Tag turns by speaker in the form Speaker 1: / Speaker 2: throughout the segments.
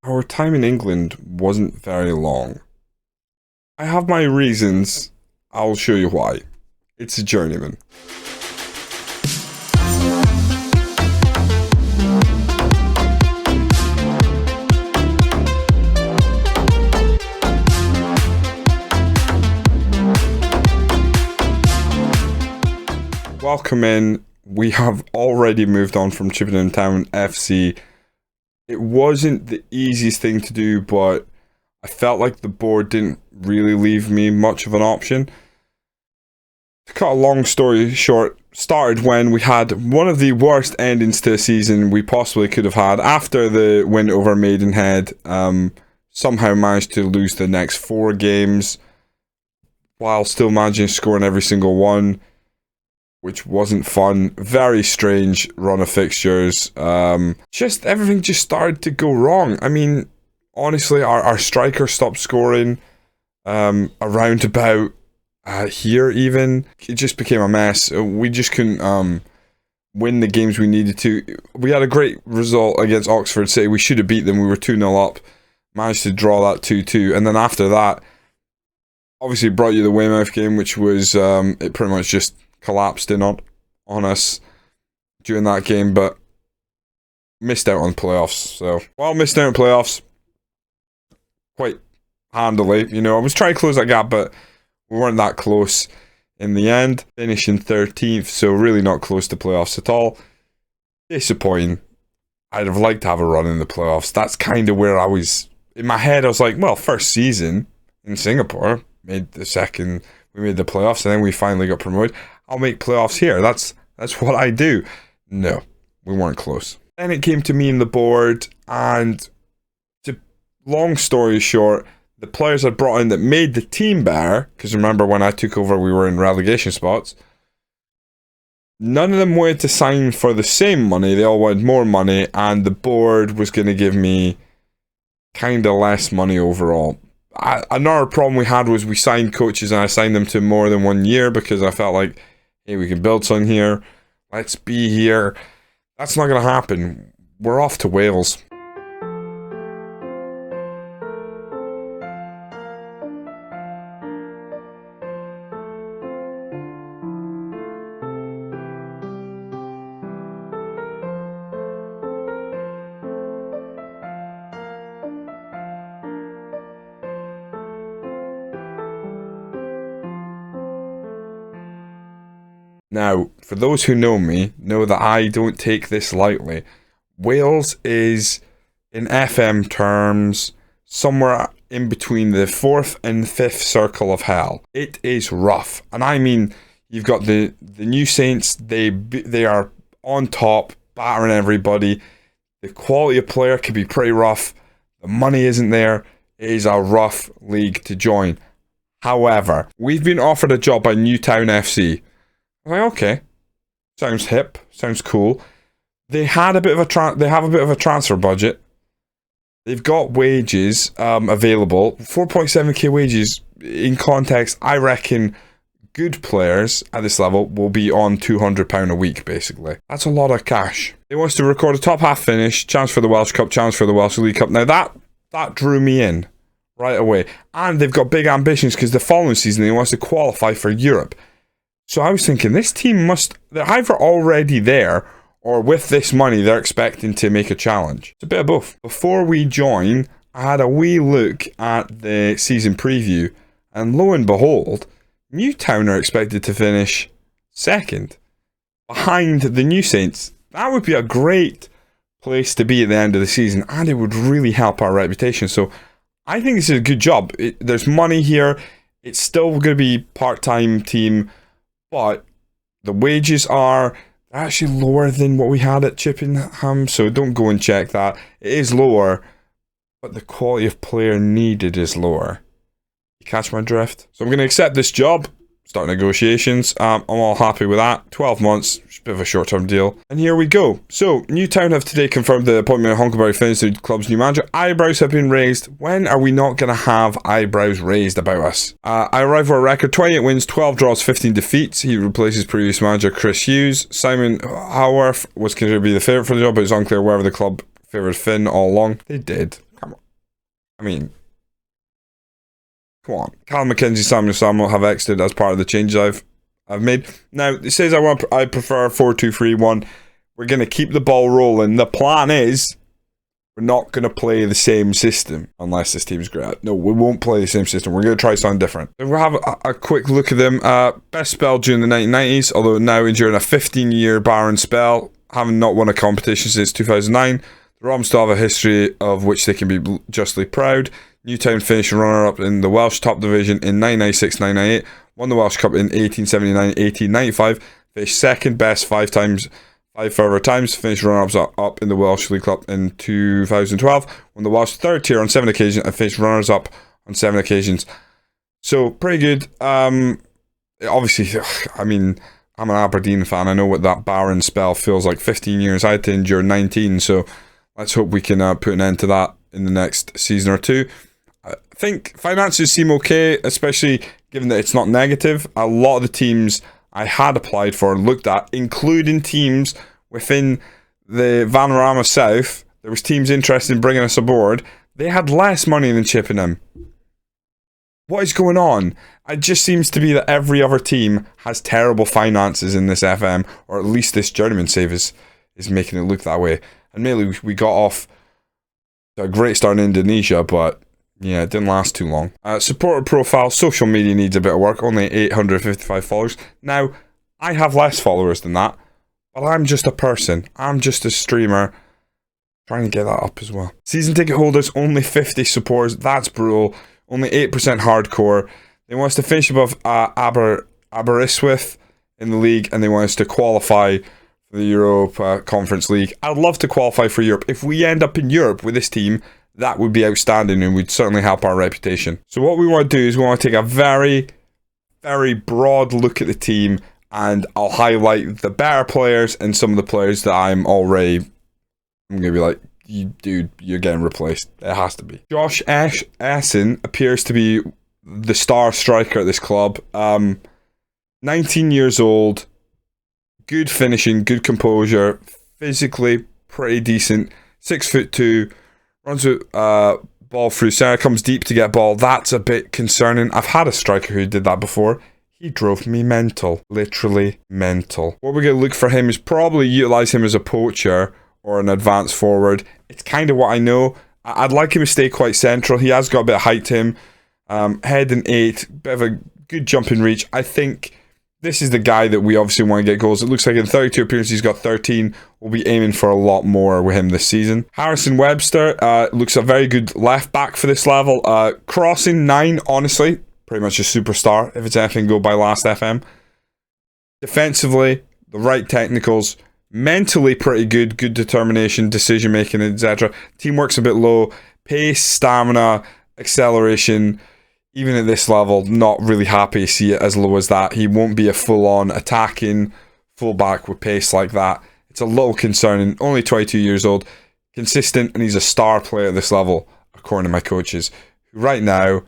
Speaker 1: Our time in England wasn't very long. I have my reasons. I'll show you why. It's a journeyman. Welcome in. We have already moved on from Chippenham Town FC. It wasn't the easiest thing to do, but I felt like the board didn't really leave me much of an option. To cut a long story short, started when we had one of the worst endings to a season we possibly could have had. After the win over Maidenhead, somehow managed to lose the next 4 games while still managing to score in every single one, which wasn't fun. Very strange run of fixtures. Just everything just started to go wrong. I mean, honestly, our striker stopped scoring around about here even. It just became a mess. We just couldn't win the games we needed to. We had a great result against Oxford City. We should have beat them. We were 2-0 up. Managed to draw that 2-2. And then after that, obviously brought you the Weymouth game, which was, it pretty much just collapsed in on us during that game, but missed out on playoffs. So, missed out on playoffs quite handily. You know, I was trying to close that gap, but we weren't that close in the end. Finishing 13th, so really not close to playoffs at all. Disappointing. I'd have liked to have a run in the playoffs. That's kind of where I was. In my head, I was like, well, first season in Singapore, made the second, we made the playoffs, and then we finally got promoted. I'll make playoffs here. That's what I do. No, we weren't close. Then it came to me and the board, and long story short, the players I brought in that made the team better, because remember when I took over we were in relegation spots, none of them wanted to sign for the same money. They all wanted more money, and the board was going to give me kind of less money overall. Another problem we had was we signed coaches, and I signed them to more than 1 year because I felt like, hey, we can build something here. Let's be here. That's not going to happen. We're off to Wales. Now, for those who know me, know that I don't take this lightly. Wales is, in FM terms, somewhere in between the 4th and 5th circle of hell. It is rough. And I mean, you've got the New Saints, they are on top, battering everybody. The quality of player can be pretty rough. The money isn't there. It is a rough league to join. However, we've been offered a job by Newtown FC. I'm like, okay, sounds hip, sounds cool. They had a bit of they have a bit of a transfer budget. They've got wages available, 4.7k wages. In context, I reckon good players at this level will be on £200 a week, basically. That's a lot of cash. They want us to record a top half finish, chance for the Welsh Cup, chance for the Welsh League Cup. Now that drew me in right away, and they've got big ambitions because the following season they want us to qualify for Europe. So I was thinking, this team they're either already there, or with this money, they're expecting to make a challenge. It's a bit of both. Before we join, I had a wee look at the season preview, and lo and behold, Newtown are expected to finish 2nd, behind the New Saints. That would be a great place to be at the end of the season, and it would really help our reputation. So I think this is a good job. There's money here. It's still going to be part-time team, but the wages are actually lower than what we had at Chippenham, so don't go and check that. It is lower, but the quality of player needed is lower. You catch my drift? So I'm going to accept this job, start negotiations. I'm all happy with that. 12 months, a bit of a short-term deal. And here we go. So, Newtown have today confirmed the appointment of Hunkleberry Finns, the club's new manager. Eyebrows have been raised. When are we not going to have eyebrows raised about us? I arrive for a record 28 wins, 12 draws, 15 defeats. He replaces previous manager Chris Hughes. Simon Howarth was considered to be the favourite for the job, but it's unclear whether the club favoured Finn all along. They did. Come on. I mean, come on. Callum McKenzie, Samuel have exited as part of the changes I've made. Now, it says I prefer 4-2-3-1. We're going to keep the ball rolling. The plan is we're not going to play the same system unless this team's great. No, we won't play the same system. We're going to try something different. We'll have a quick look at them. Best spell during the 1990s, although now enduring a 15-year barren spell, having not won a competition since 2009. The Robins still have a history of which they can be justly proud. Newtown finished runner-up in the Welsh top division in 1996-1998, won the Welsh Cup in 1879-1895, finished second best five further times, finished runners up in the Welsh League Cup in 2012, won the Welsh third tier on 7 occasions, and finished runners up on 7 occasions. So, pretty good. Obviously, I mean, I'm an Aberdeen fan. I know what that barren spell feels like. 15 years. I had to endure 19, so let's hope we can put an end to that in the next season or two. I think finances seem okay, especially given that it's not negative. A lot of the teams I had applied for and looked at, including teams within the Vanarama South, there was teams interested in bringing us aboard. They had less money than Chippenham. What is going on? It just seems to be that every other team has terrible finances in this FM, or at least this journeyman save is making it look that way. And maybe we got off to a great start in Indonesia, but yeah, it didn't last too long. Supporter profile, social media needs a bit of work. Only 855 followers. Now, I have less followers than that, but I'm just a person. I'm just a streamer trying to get that up as well. Season ticket holders, only 50 supporters. That's brutal. Only 8% hardcore. They want us to finish above Aberystwyth in the league, and they want us to qualify for the Europa Conference League. I'd love to qualify for Europe. If we end up in Europe with this team, that would be outstanding and would certainly help our reputation. So what we want to do is we want to take a very, very broad look at the team, and I'll highlight the better players and some of the players that I'm going to be like, dude, you're getting replaced. It has to be. Josh Essen appears to be the star striker at this club. 19 years old, good finishing, good composure, physically pretty decent, 6'2", runs with ball through center, comes deep to get ball. That's a bit concerning. I've had a striker who did that before. He drove me mental. Literally mental. What we're going to look for him is probably utilise him as a poacher or an advanced forward. It's kind of what I know. I'd like him to stay quite central. He has got a bit of height to him. Head and 8. Bit of a good jump in reach. I think this is the guy that we obviously want to get goals. It looks like in 32 appearances he's got 13. We'll be aiming for a lot more with him this season. Harrison Webster looks a very good left back for this level. Crossing 9, honestly, pretty much a superstar if it's anything go by last FM. Defensively, the right technicals. Mentally pretty good. Good determination, decision making, etc. Teamwork's a bit low. Pace, stamina, acceleration. Even at this level, not really happy to see it as low as that. He won't be a full-on attacking fullback with pace like that. It's a little concerning. Only 22 years old. Consistent, and he's a star player at this level, according to my coaches. Right now,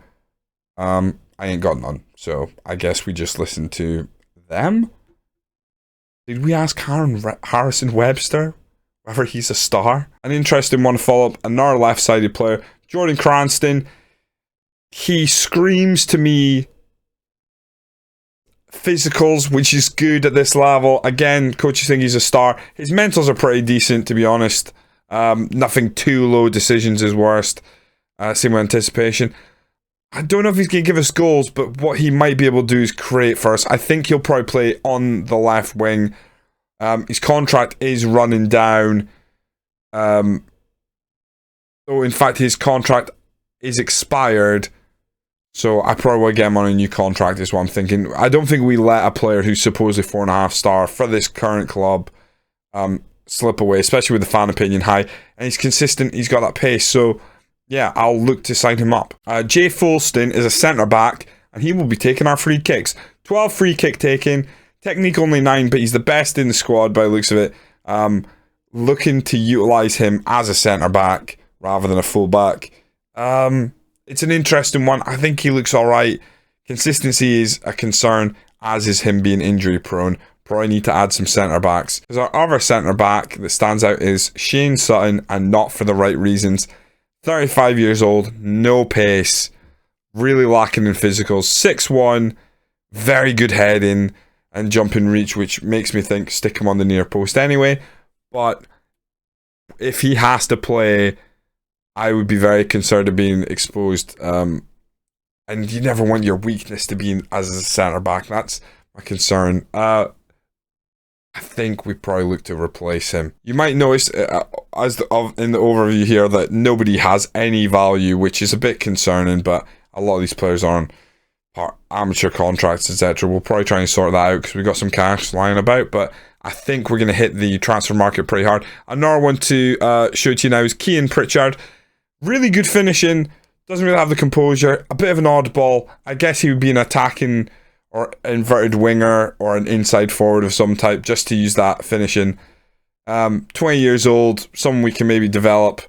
Speaker 1: I ain't got none. So, I guess we just listen to them. Did we ask Harrison Webster whether he's a star? An interesting one to follow up. Another left-sided player. Jordan Cranston. He screams to me physicals, which is good at this level. Again, coaches think he's a star. His mentals are pretty decent, to be honest. Nothing too low. Decisions is worst. Same with anticipation. I don't know if he's going to give us goals, but what he might be able to do is create for us. I think he'll probably play on the left wing. His contract is running down. So, in fact, his contract is expired. So I probably will get him on a new contract is what I'm thinking. I don't think we let a player who's supposedly 4.5 star for this current club slip away, especially with the fan opinion high. And he's consistent, he's got that pace. So yeah, I'll look to sign him up. Jay Folston is a centre back, and he will be taking our free kicks. 12 free kick taking, technique only 9, but he's the best in the squad by the looks of it. Looking to utilise him as a centre back rather than a full back. It's an interesting one. I think he looks alright. Consistency is a concern, as is him being injury prone. Probably need to add some centre backs. Because our other centre back that stands out is Shane Sutton, and not for the right reasons. 35 years old, no pace, really lacking in physicals. 6'1", very good heading and jumping reach, which makes me think stick him on the near post anyway. But if he has to play, I would be very concerned of being exposed. And you never want your weakness to be as a centre back. That's my concern. I think we probably look to replace him. You might notice in the overview here that nobody has any value, which is a bit concerning, but a lot of these players are on amateur contracts, etc. We'll probably try and sort that out because we've got some cash lying about, but I think we're going to hit the transfer market pretty hard. Another one to show to you now is Kean Pritchard. Really good finishing, doesn't really have the composure, a bit of an oddball. I guess he would be an attacking or inverted winger or an inside forward of some type, just to use that finishing. 20 years old, someone we can maybe develop,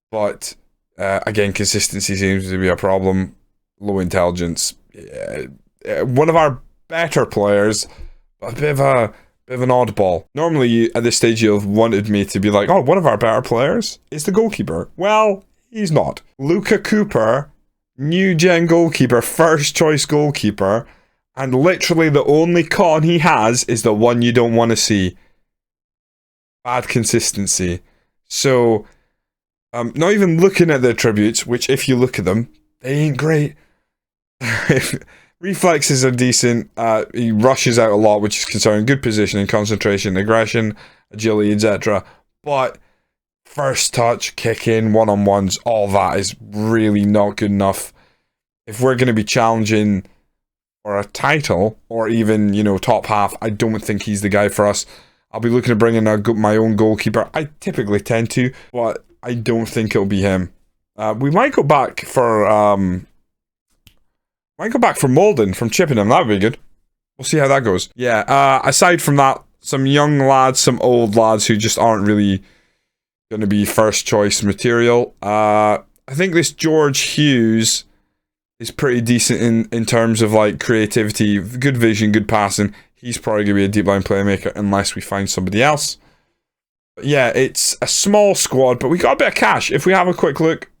Speaker 1: but again, consistency seems to be a problem. Low intelligence. One of our better players, but a bit of an oddball. Normally, at this stage, you'll have wanted me to be like, oh, one of our better players is the goalkeeper. Well, he's not. Luca Cooper, new gen goalkeeper, first choice goalkeeper, and literally the only con he has is the one you don't want to see. Bad consistency. So, not even looking at the attributes, which if you look at them, they ain't great. Reflexes are decent. He rushes out a lot, which is concerning. Good positioning, concentration, aggression, agility, etc. But first touch, kick in, one-on-ones, all that is really not good enough. If we're going to be challenging for a title, or even, top half, I don't think he's the guy for us. I'll be looking to bring in my own goalkeeper. I typically tend to, but I don't think it'll be him. We might go back for Molden from Chippenham. That would be good. We'll see how that goes. Yeah, aside from that, some young lads, some old lads who just aren't really going to be first choice material. I think this George Hughes is pretty decent in terms of like creativity, good vision, good passing. He's probably going to be a deep line playmaker unless we find somebody else. But yeah, it's a small squad, but we got a bit of cash. If we have a quick look,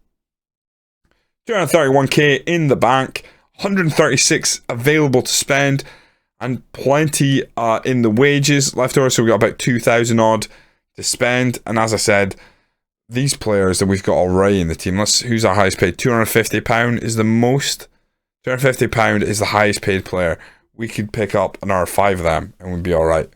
Speaker 1: 231k in the bank, 136 available to spend, and plenty in the wages left over. So we got about 2,000 odd to spend. And as I said, these players that we've got already in the team, who's our highest paid? £250 is the most. £250 is the highest paid player. We could pick up another 5 of them and we'd be alright.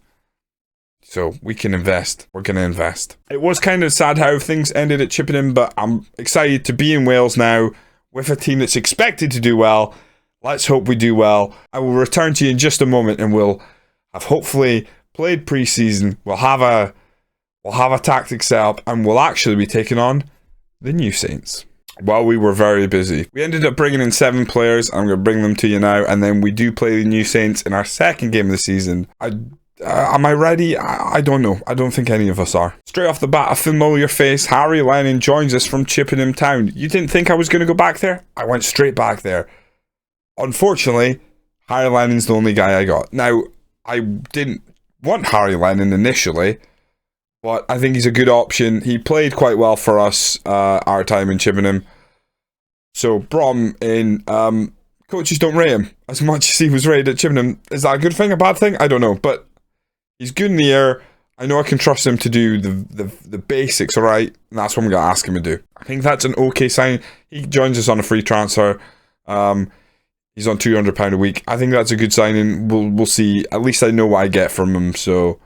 Speaker 1: So we can invest. We're going to invest. It was kind of sad how things ended at Chippenham, but I'm excited to be in Wales now with a team that's expected to do well. Let's hope we do well. I will return to you in just a moment and we'll have hopefully played pre-season. We'll have a tactic set up and we'll actually be taking on the New Saints. Well, we were very busy. We ended up bringing in 7 players. I'm going to bring them to you now. And then we do play the New Saints in our second game of the season. Am I ready? I don't know. I don't think any of us are. Straight off the bat, a familiar face. Harry Lennon joins us from Chippenham Town. You didn't think I was going to go back there? I went straight back there. Unfortunately, Harry Lennon's the only guy I got. Now, I didn't want Harry Lennon initially, but I think he's a good option. He played quite well for us our time in Chippenham. So, brought him in. Coaches don't rate him as much as he was rated at Chippenham. Is that a good thing, a bad thing? I don't know, but he's good in the air. I know I can trust him to do the basics, all right? And that's what I'm going to ask him to do. I think that's an okay sign. He joins us on a free transfer. He's on £200 a week. I think that's a good signing. We'll see. At least I know what I get from him, so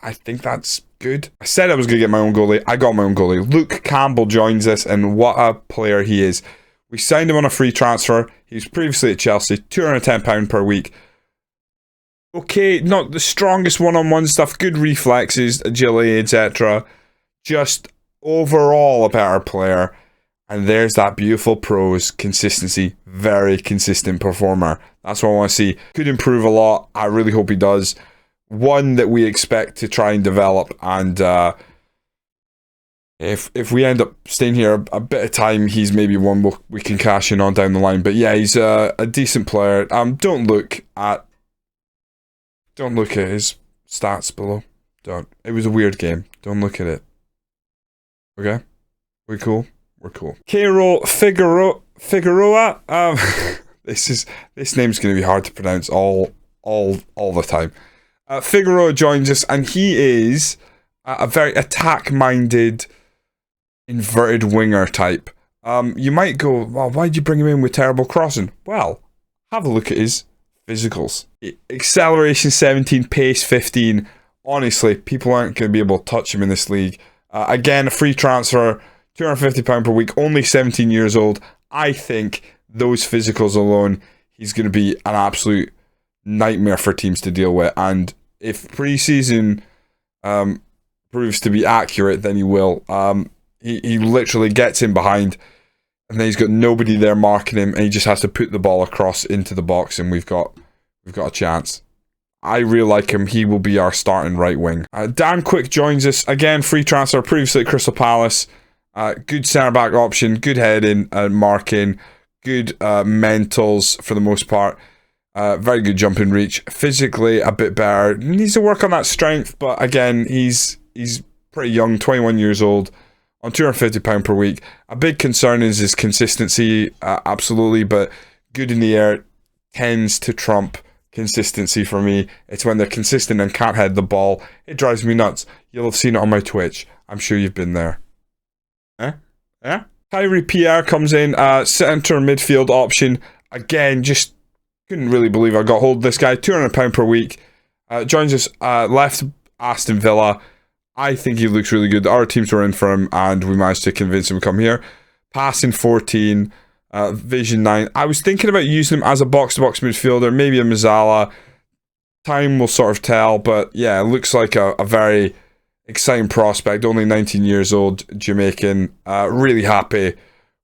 Speaker 1: I think that's good. I said I was going to get my own goalie. I got my own goalie. Luke Campbell joins us, and what a player he is. We signed him on a free transfer. He was previously at Chelsea, £210 per week. Okay, not the strongest one-on-one stuff, good reflexes, agility, etc. Just overall a better player. And there's that beautiful pros, consistency, very consistent performer. That's what I want to see. Could improve a lot. I really hope he does. One that we expect to try and develop. And if we end up staying here a bit of time, he's maybe one we can cash in on down the line. But yeah, he's a decent player. Don't look at his stats below. Don't. It was a weird game. Don't look at it. Okay? We cool? We're cool. Cairo Figueroa. This name's going to be hard to pronounce all the time. Figueroa joins us, and he is a very attack-minded, inverted winger type. You might go, well, why'd you bring him in with terrible crossing? Well, have a look at his physicals. Acceleration 17, pace 15. Honestly, people aren't going to be able to touch him in this league. Again, a free transfer, £250 per week, only 17 years old. I think those physicals alone, he's going to be an absolute nightmare for teams to deal with. And if preseason proves to be accurate, then he will. He literally gets in behind, and then he's got nobody there marking him, and he just has to put the ball across into the box, and we've got a chance. I really like him. He will be our starting right wing. Dan Quick joins us. Again, free transfer, previously at Crystal Palace. Good centre-back option, good heading, marking, good mentals for the most part. Very good jumping reach. Physically, a bit better. Needs to work on that strength, but again, he's pretty young, 21 years old, on £250 per week. A big concern is his consistency, absolutely, but good in the air tends to trump consistency for me. It's when they're consistent and can't head the ball. It drives me nuts. You'll have seen it on my Twitch. I'm sure you've been there. Kyrie Pierre comes in, centre midfield option. Again, just couldn't really believe I got hold of this guy. £200 per week. Joins us, left Aston Villa. I think he looks really good. Our teams were in for him, and we managed to convince him to come here. Passing 14. Vision 9. I was thinking about using him as a box-to-box midfielder, maybe a Mazzala. Time will sort of tell, but yeah, it looks like a very exciting prospect. Only 19 years old, Jamaican. Really happy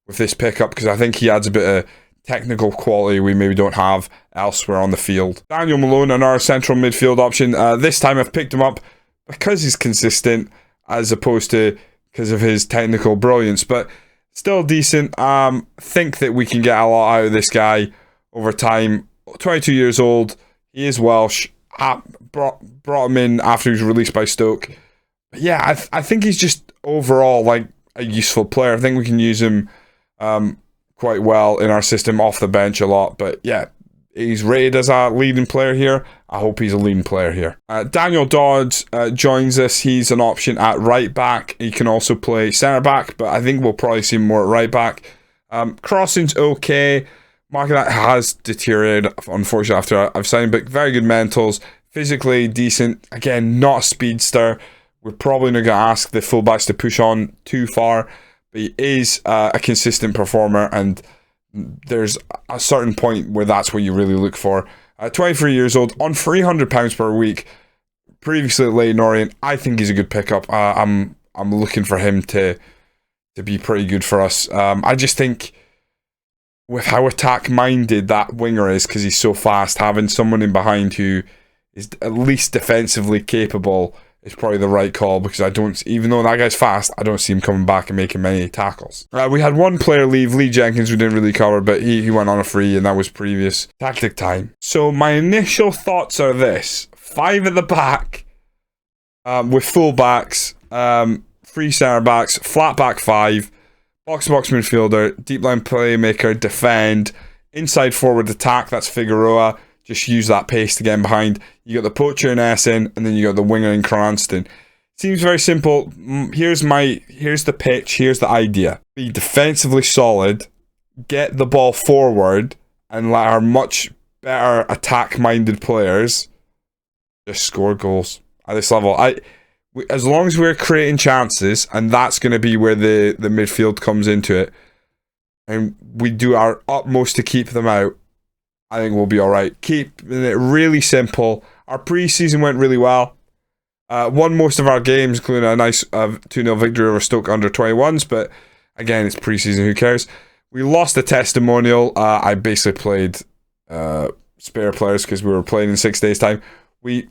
Speaker 1: with this pickup because I think he adds a bit of technical quality we maybe don't have elsewhere on the field. Daniel Malone, another central midfield option. This time I've picked him up because he's consistent as opposed to because of his technical brilliance, but still decent. Think that we can get a lot out of this guy over time. 22 years old. He is Welsh. Brought him in after he was released by Stoke. But yeah, I think he's just overall like a useful player. I think we can use him quite well in our system off the bench a lot. But yeah, he's rated as a leading player here. I hope he's a leading player here. Daniel Dodds joins us. He's an option at right back. He can also play centre back, but I think we'll probably see him more at right back. Crossing's okay. Marking that has deteriorated, unfortunately, after I've signed him, but very good mentals. Physically decent. Again, not a speedster. We're probably not going to ask the fullbacks to push on too far, but he is a consistent performer, and there's a certain point where that's what you really look for. 23 years old, on £300 per week, previously at Leyton Orient. I think he's a good pickup. I'm looking for him to be pretty good for us. I just think with how attack-minded that winger is, because he's so fast, having someone in behind who is at least defensively capable is probably the right call, because even though that guy's fast, I don't see him coming back and making many tackles. We had one player leave, Lee Jenkins, we didn't really cover, but he went on a free, and that was previous tactic time. So my initial thoughts are this: 5 at the back, with full backs, 3 centre backs, flat back 5, box-to-box midfielder, deep line playmaker, defend, inside forward attack, that's Figueroa. Just use that pace to get in behind. You got the poacher in Essen, and then you got the winger in Cranston. Seems very simple. Here's the pitch. Here's the idea. Be defensively solid, get the ball forward, and let our much better attack-minded players just score goals at this level. As long as we're creating chances, and that's going to be where the midfield comes into it, and we do our utmost to keep them out, I think we'll be all right. Keeping it really simple. Our preseason went really well. Won most of our games, including a nice 2-0 victory over Stoke under 21s. But again, it's preseason. Who cares? We lost the testimonial. I basically played spare players because we were playing in 6 days' time. We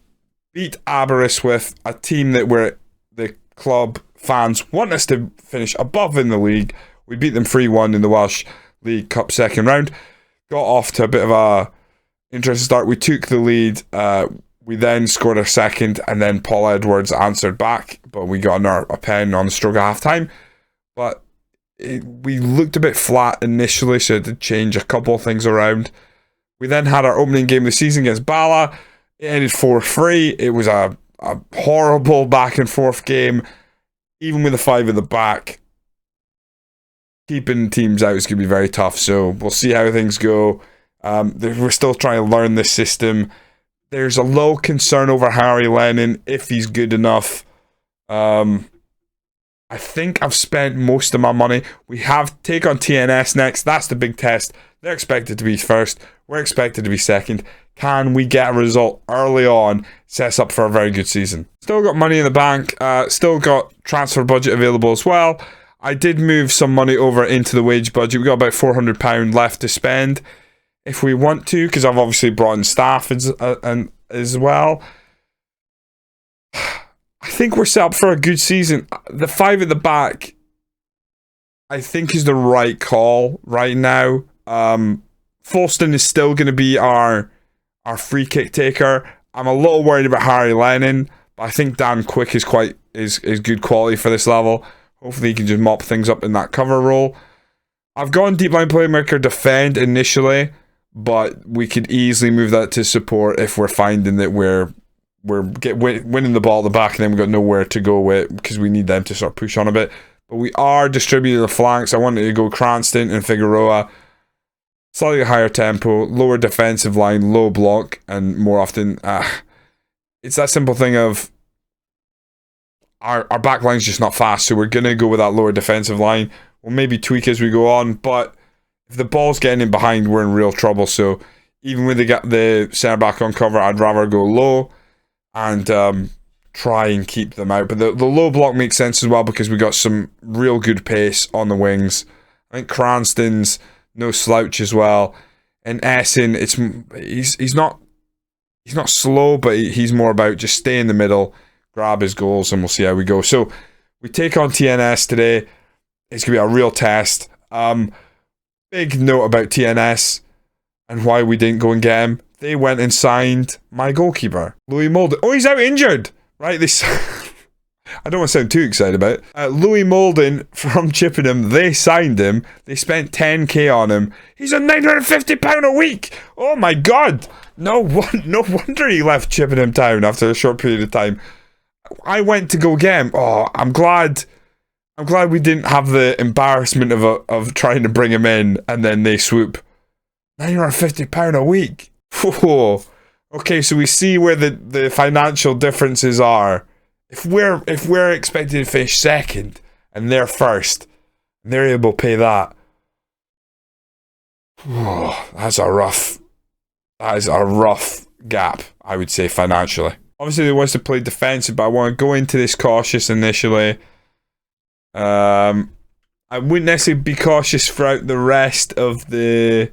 Speaker 1: beat Aberystwyth with a team that the club fans want us to finish above in the league. We beat them 3-1 in the Welsh League Cup second round. Got off to a bit of a interesting start. We took the lead. We then scored a second, and then Paul Edwards answered back, but we got a pen on the stroke of half time. But we looked a bit flat initially, so it did change a couple of things around. We then had our opening game of the season against Bala. It ended 4-3. It was a horrible back and forth game. Even with the 5 at the back, keeping teams out is going to be very tough. So we'll see how things go. We're still trying to learn this system. There's a low concern over Harry Lennon, if he's good enough. I think I've spent most of my money. We have take on TNS next. That's the big test. They're expected to be first. We're expected to be second. Can we get a result early on? Sets up for a very good season. Still got money in the bank. Still got transfer budget available as well. I did move some money over into the wage budget. We got about £400 left to spend if we want to, because I've obviously brought in staff as well. I think we're set up for a good season. The 5 at the back, I think, is the right call right now. Folston is still going to be our free kick taker. I'm a little worried about Harry Lennon, but I think Dan Quick is good quality for this level. Hopefully he can just mop things up in that cover role. I've gone deep line playmaker defend initially, but we could easily move that to support if we're finding that we're winning the ball at the back and then we've got nowhere to go with, because we need them to sort of push on a bit. But we are distributing the flanks. I wanted to go Cranston and Figueroa. Slightly higher tempo, lower defensive line, low block, and more often, it's that simple thing of our back line's just not fast, so we're going to go with that lower defensive line. We'll maybe tweak as we go on, but if the ball's getting in behind, we're in real trouble. So even when they get the centre back on cover, I'd rather go low and try and keep them out. But the low block makes sense as well, because we got some real good pace on the wings. I think Cranston's no slouch as well, and Essen, he's not slow, but he's more about just stay in the middle, grab his goals, and we'll see how we go. So we take on TNS today. It's gonna be a real test. Big note about TNS and why we didn't go and get him. They went and signed my goalkeeper, Louis Molden. Oh, he's out injured, right? I don't want to sound too excited about it. Louis Molden from Chippenham, they signed him. They spent 10k on him. He's on £950 a week. Oh my God. No wonder he left Chippenham Town after a short period of time. I went to go get him. Oh, I'm glad we didn't have the embarrassment of trying to bring him in and then they swoop. £950 a week. Whoa. Okay, so we see where the financial differences are. If we're expected to finish second and they're first, and they're able to pay that, that is a rough gap, I would say, financially. Obviously, they want to play defensive, but I want to go into this cautious initially. I wouldn't necessarily be cautious throughout the rest of the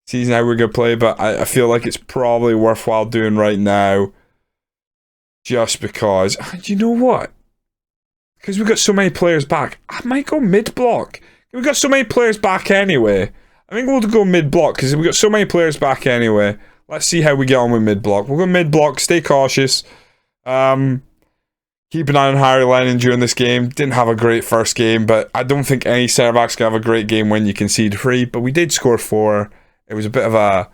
Speaker 1: season how we're going to play, but I feel like it's probably worthwhile doing right now. Just because, you know what? Because we've got so many players back, I might go mid-block. We've got so many players back anyway. I think we'll go mid-block because we've got so many players back anyway. Let's see how we get on with mid-block. We'll go mid-block, stay cautious. Keep an eye on Harry Lennon during this game. Didn't have a great first game, but I don't think any centre-back's going to have a great game when you concede 3. But we did score 4. It was a bit of a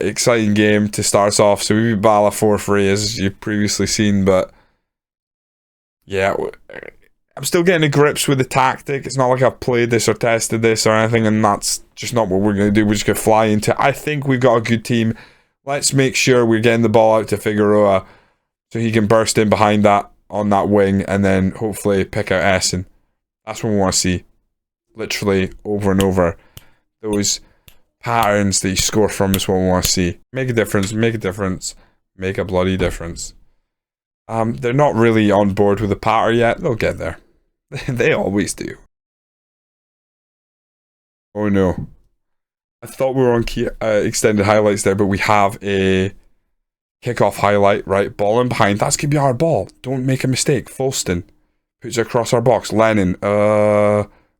Speaker 1: exciting game to start us off. So we beat Bala 4-3 as you've previously seen, but yeah, I'm still getting to grips with the tactic. It's not like I've played this or tested this or anything, and that's just not what we're going to do. We're just going to fly into it. I think we've got a good team. Let's make sure we're getting the ball out to Figueroa so he can burst in behind that on that wing and then hopefully pick out Essen. That's what we want to see. Literally over and over. Those patterns that you score from is what we want to see. Make a difference, make a difference, make a bloody difference. They're not really on board with the pattern yet. They'll get there. They always do. Oh no. I thought we were on extended highlights there, but we have a kickoff highlight, right? Ball in behind. That's going to be our ball. Don't make a mistake. Folston puts it across our box. Lennon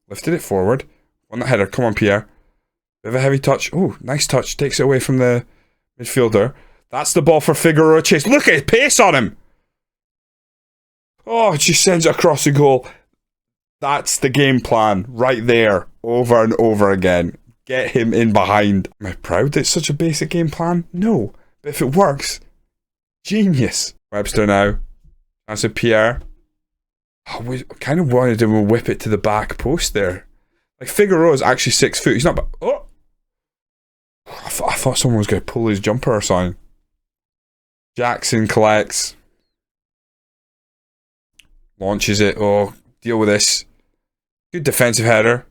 Speaker 1: lifted it forward. On the header. Come on, Pierre. Bit of a heavy touch. Oh, nice touch. Takes it away from the midfielder. That's the ball for Figueroa. Chase. Look at his pace on him. Oh, it just sends it across the goal. That's the game plan right there, over and over again. Get him in behind. Am I proud that it's such a basic game plan? No. But if it works, genius. Webster now. That's a Pierre. Oh, we kind of wanted him to whip it to the back post there. Like, Figueroa is actually 6 foot. He's not... Oh! I thought someone was going to pull his jumper or something. Jackson collects. Launches it. Oh, deal with this. Good defensive header.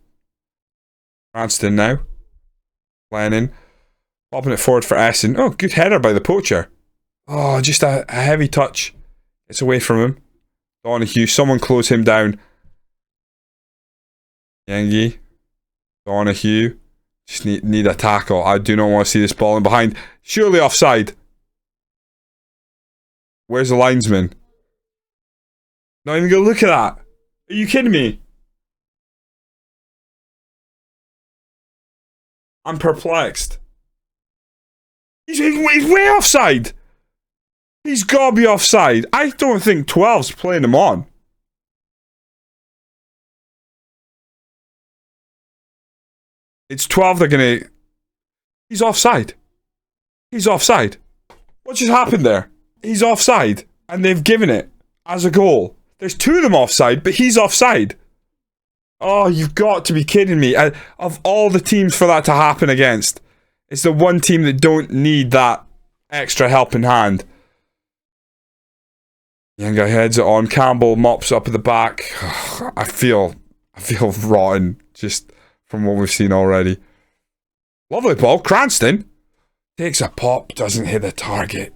Speaker 1: Cranston now. Lennon. Popping it forward for Essen. Oh, good header by the poacher. Oh, just a heavy touch. It's away from him. Donahue. Someone close him down. Yengi. Donahue. Just need a tackle. I do not want to see this ball in behind. Surely offside. Where's the linesman? Not even gonna look at that. Are you kidding me? I'm perplexed. He's way offside. He's got to be offside. I don't think 12's playing him on. It's 12 they're going to... He's offside. He's offside. What just happened there? He's offside. And they've given it as a goal. There's 2 of them offside, but he's offside. Oh, you've got to be kidding me. Of all the teams for that to happen against, it's the one team that don't need that extra helping hand. Young guy heads it on. Campbell mops up at the back. I feel rotten just from what we've seen already. Lovely ball. Cranston takes a pop, doesn't hit the target.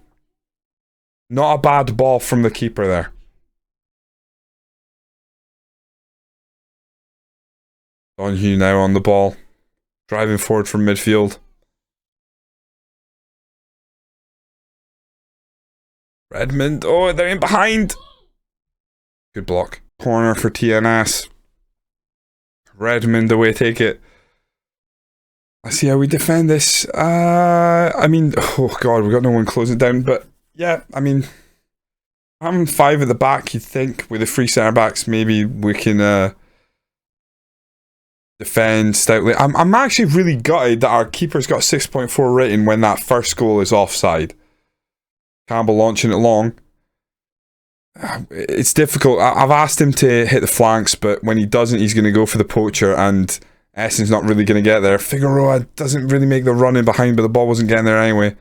Speaker 1: Not a bad ball from the keeper there. Donahue now on the ball. Driving forward from midfield. Redmond. Oh, they're in behind. Good block. Corner for TNS. Redmond away, take it. Let's see how we defend this. I mean, oh god, we got no one closing it down. But yeah, I mean, having 5 at the back, you'd think with the 3 centre backs, maybe we can defend stoutly. I'm actually really gutted that our keeper's got 6.4 rating when that first goal is offside. Campbell launching it long. It's difficult. I've asked him to hit the flanks, but when he doesn't, he's going to go for the poacher, and Essen's not really going to get there. Figueroa doesn't really make the run in behind, but the ball wasn't getting there anyway.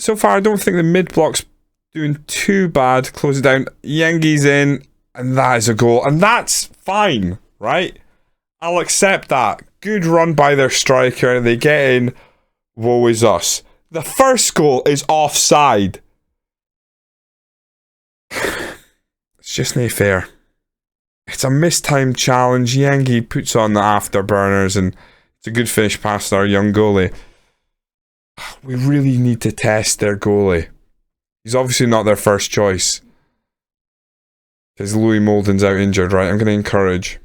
Speaker 1: So far, I don't think the mid-block's doing too bad. Close it down. Yengi's in, and that is a goal. And that's fine, right? I'll accept that. Good run by their striker. They get in. Woe is us. The first goal is offside. It's just not fair. It's a mistimed challenge. Yengi puts on the afterburners, and it's a good finish past our young goalie. We really need to test their goalie. He's obviously not their first choice. Because Louis Molden's out injured, right? I'm going to encourage.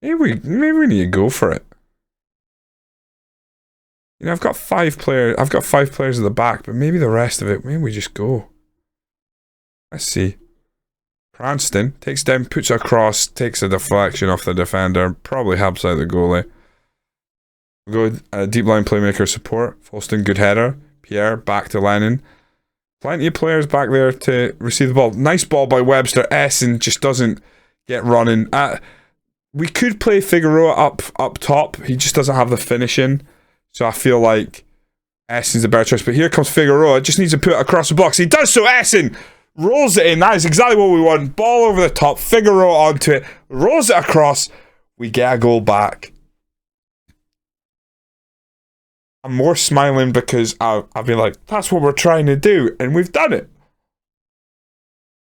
Speaker 1: Maybe we need to go for it. You know, I've got 5 players at the back, but maybe the rest of it, maybe we just go. Let's see. Cranston takes down, puts across, takes a deflection off the defender, probably helps out the goalie. We'll go deep line playmaker support. Folston, good header. Pierre, back to Lennon. Plenty of players back there to receive the ball. Nice ball by Webster. Essen just doesn't get running. We could play Figueroa up top. He just doesn't have the finishing. So I feel like Essen's a better choice. But here comes Figueroa. Just needs to put it across the box. He does so. Essen rolls it in. That is exactly what we want. Ball over the top. Figueroa onto it. Rolls it across. We get a goal back. I'm more smiling because I'll be like, that's what we're trying to do. And we've done it.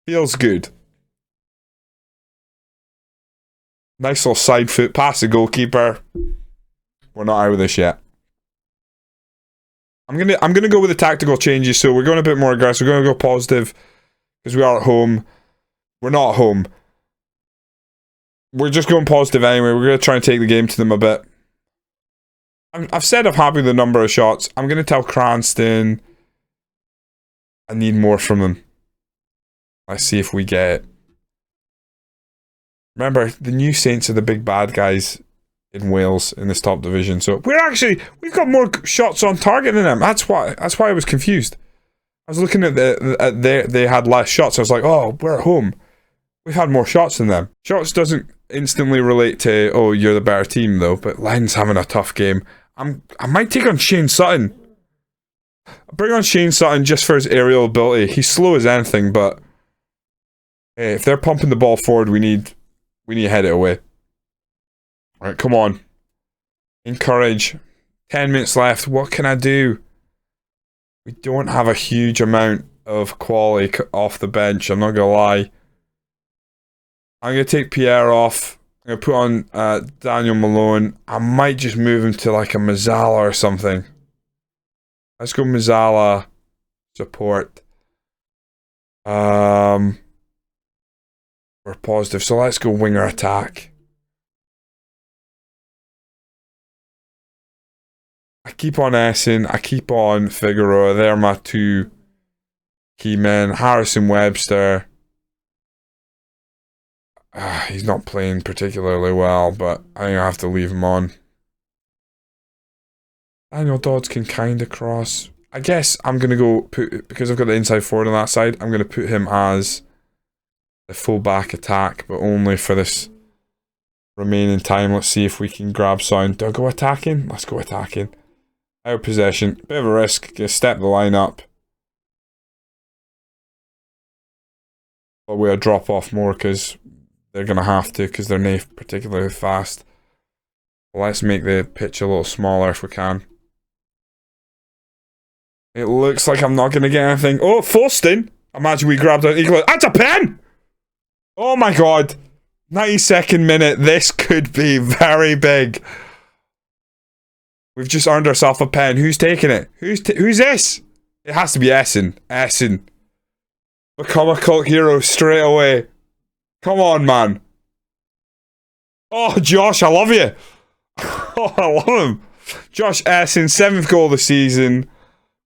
Speaker 1: Feels good. Nice little side foot past the goalkeeper. We're not out of this yet. I'm gonna go with the tactical changes, so we're going a bit more aggressive. We're gonna go positive because we are at home. We're not at home. We're just going positive anyway. We're gonna try and take the game to them a bit. I've said I'm happy with the number of shots. I'm gonna tell Cranston I need more from him. Let's see if we get it. Remember, the new Saints are the big bad guys in Wales in this top division. So we've got more shots on target than them. That's why I was confused. I was looking at they had less shots. I was like, oh, we're at home. We've had more shots than them. Shots doesn't instantly relate to, oh, you're the better team though. But Len's having a tough game. I might take on Shane Sutton. I'll bring on Shane Sutton just for his aerial ability. He's slow as anything, but hey, if they're pumping the ball forward, we need to head it away. Alright, come on. Encourage. 10 minutes left. What can I do? We don't have a huge amount of quality off the bench, I'm not gonna lie. I'm gonna take Pierre off. I'm gonna put on Daniel Malone. I might just move him to like a Mazzala or something. Let's go Mazzala. Support. We're positive, so let's go winger attack. I keep on Essen, I keep on Figueroa. They're my two key men. Harrison Webster. He's not playing particularly well, but I think I have to leave him on. Daniel Dodds can kind of cross. I guess I'm going to go because I've got the inside forward on that side, I'm going to put him as the full back attack, but only for this remaining time. Let's see if we can grab sound. Do I go attacking? Let's go attacking. Out of possession. Bit of a risk. Gonna step the line up. But we'll drop off more because they're going to have to, because they're not particularly fast. Let's make the pitch a little smaller if we can. It looks like I'm not going to get anything. Oh, Forston! Imagine we grabbed an equal. That's a pen! Oh my god. 92nd minute. This could be very big. We've just earned ourselves a pen. Who's taking it? Who's this? It has to be Essen. Essen. Become a cult hero straight away. Come on, man. Oh, Josh, I love you. Oh, I love him. Josh Essen, 7th goal of the season.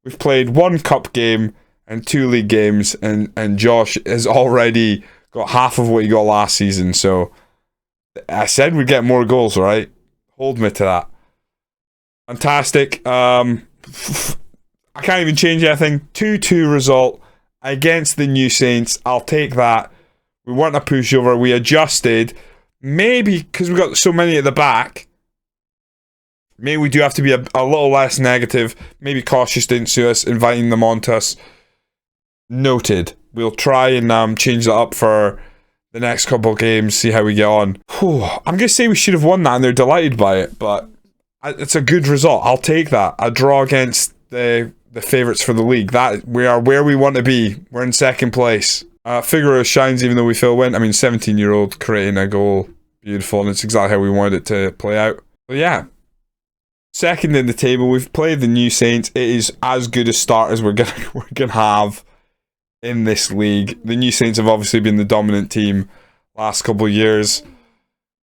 Speaker 1: We've played 1 cup game and 2 league games, and Josh has already got half of what he got last season. So I said we'd get more goals, right? Hold me to that. Fantastic. I can't even change anything. 2-2 result against the new Saints. I'll take that. We weren't a pushover. We adjusted. Maybe because we got so many at the back, maybe we do have to be a little less negative. Maybe cautious didn't suit us, inviting them on to us. Noted. We'll try and change that up for the next couple of games, see how we get on. Whew. I'm going to say we should have won that and they're delighted by it, but it's a good result. I'll take that. A draw against the favourites for the league. That we are where we want to be. We're in 2nd place. Figueroa shines even though we fail win. I mean, 17-year-old creating a goal. Beautiful, and it's exactly how we wanted it to play out. But yeah. 2nd in the table. We've played the new Saints. It is as good a start as we're gonna have in this league. The new Saints have obviously been the dominant team last couple of years.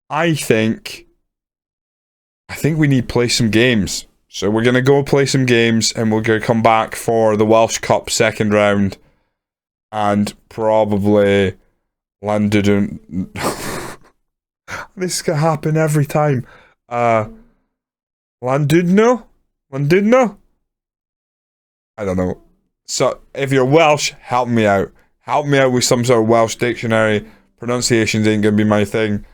Speaker 1: I think we need to play some games. So we're going to go play some games and we're going to come back for the Welsh Cup 2nd round and probably London. This is going to happen every time. Landudno? I don't know. So if you're Welsh, help me out. Help me out with some sort of Welsh dictionary. Pronunciations ain't going to be my thing.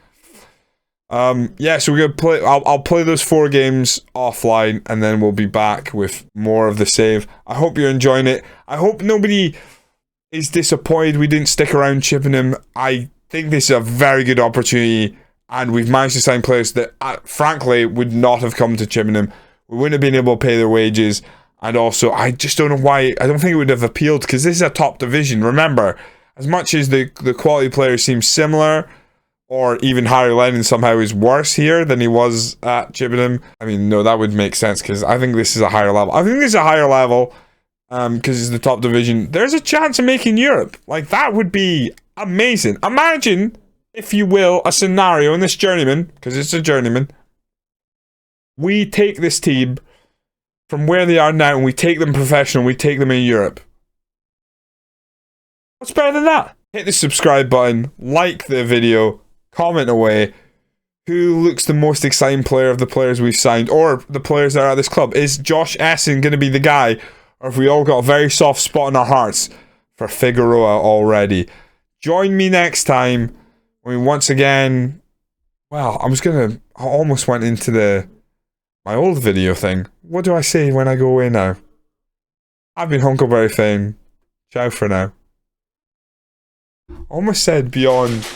Speaker 1: Yeah, so we're gonna play. I'll play those 4 games offline, and then we'll be back with more of the save. I hope you're enjoying it. I hope nobody is disappointed we didn't stick around Chippenham. I think this is a very good opportunity, and we've managed to sign players that, frankly, would not have come to Chippenham. We wouldn't have been able to pay their wages, and also, I just don't know why. I don't think it would have appealed because this is a top division. Remember, as much as the quality players seem similar, or even Harry Lennon somehow is worse here than he was at Chippenham. I mean, no, that would make sense because I think this is a higher level. I think this is a higher level because it's the top division. There's a chance of making Europe. Like, that would be amazing. Imagine, if you will, a scenario in this journeyman, because it's a journeyman. We take this team from where they are now and we take them professional, we take them in Europe. What's better than that? Hit the subscribe button, like the video, comment away. Who looks the most exciting player of the players we've signed, or the players that are at this club? Is Josh Essen going to be the guy, or have we all got a very soft spot in our hearts for Figueroa already? Join me next time when we once again... Well, I almost went into my old video thing. What do I say when I go away now? I've been Hunkleberry Fame. Ciao for now. Almost said beyond...